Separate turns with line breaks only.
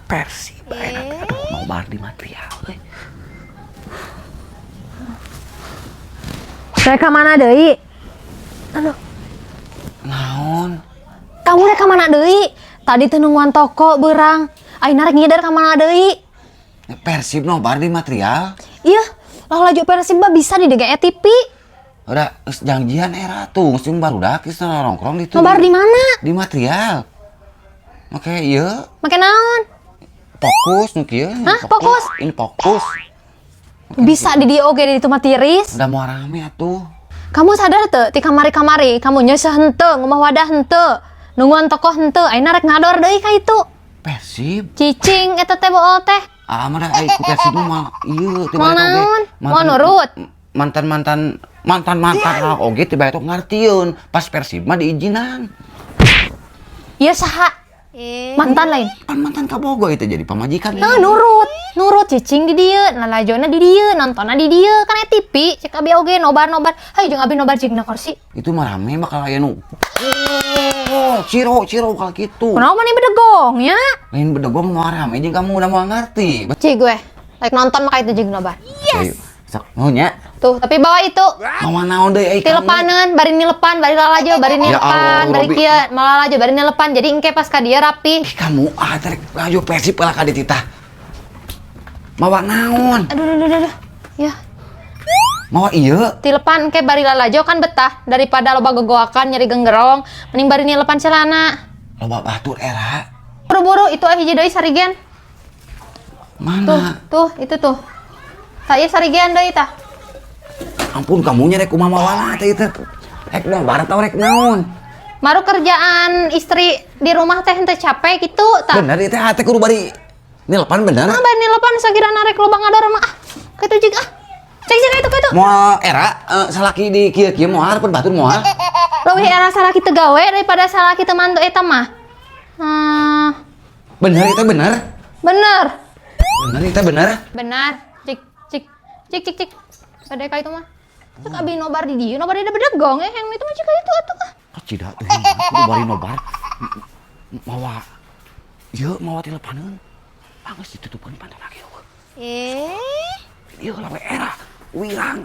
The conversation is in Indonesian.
Persib nobar di material.
Reka mana deui? Aduh.
Naon?
Kamu reka mana deui? Tadi teu nungguan toko beurang. Ayeuna rek ngidar ka mana deui?
Persib nobar di material.
Iya, lah laju Persib mah bisa di DGE TV.
Udah janjian era tuh, mesti barudak geus nongkrong di tuh.
Nobar di mana?
Di material. Oke, iya.
Make naon?
Fokus nu kieu.
Hah, fokus?
Ini fokus.
Bisa di dia oge di tempat tiris.
Udah mau rame atuh.
Kamu sadar teu ti kamari-kamari kamu nyeuseh henteu, ngomah wadah henteu, nungguan tokoh henteu, ayeuna rek ngador deui ka itu.
Persib.
Cicing eta teh bool teh.
Ah, mah da ku Persib mah ieu teh
Mau naon? Mau nurut?
Mantan oge teh bae ngartieun. Pas Persib mah diizinan.
Ieu saha? Mantan lain.
Kan mantan kabogo itu jadi pamajikan.
Nah, nurut cicing di dieu, lalajona di dieu, nontonnya di dieu, kan TV, cek abi oge nobar-nobar. Hayu jeung abi nobar jeung na kursi.
Itu mah rame bakal aya nu. Ciro kalau gitu.
Kunaon mani bedegong ya?
Lain bedegong mau rame jeung kamu udah mau ngerti.
Cik gue, like nonton maka itu jeung nobar.
Yes. Sok nunya.
Tuh, tapi bawa itu.
Mau naon deui ai kamu?
Tilepanan, bari nilepan, bari lalajo, bari nilepan, bari kieu, malalajo, bari nilepan. Jadi engke pas ka dieu rapi.
Kamu trek laju Persib lah ka di titah. Mawa naon?
Aduh. Ya.
Mawa ieu.
Tilepan engke bari lalajo kan betah daripada loba gogoakan nyeri genggerong, mending bari nilepan celana.
Loba batur era.
Buru-buru itu hiji deui sarigen.
Mana?
Tuh, itu tuh. Saya sarigen deui tah.
Ampun kamunya rek kumaha mawala teh itu. Rek nobar atau rek naon?
Maru kerjaan istri di rumah teh henteu capek gitu tah.
Bener ieu teh hate kudu bari nilepan bener.
Nah, bari nilepan sakirana rek loba ngador mah ah. Kitu jig ah. Cek itu.
Moal era salaki di kieu moal pun batur moal.
Leuwih era salaki teu gawe daripada salaki teu mantu eta mah.
Bener itu bener.
Bener.
Bener itu bener.
Benar. Cik. Pada ka itu mah. Cek abi nobar di dieu, nobar di bedegong yang itu mah cik itu atuh ah.
Cida teh kudu bari nobar. Mawa tilepaneun. Anggeus ditutupkeun pantai lagi. Ieu lah era. Wirang.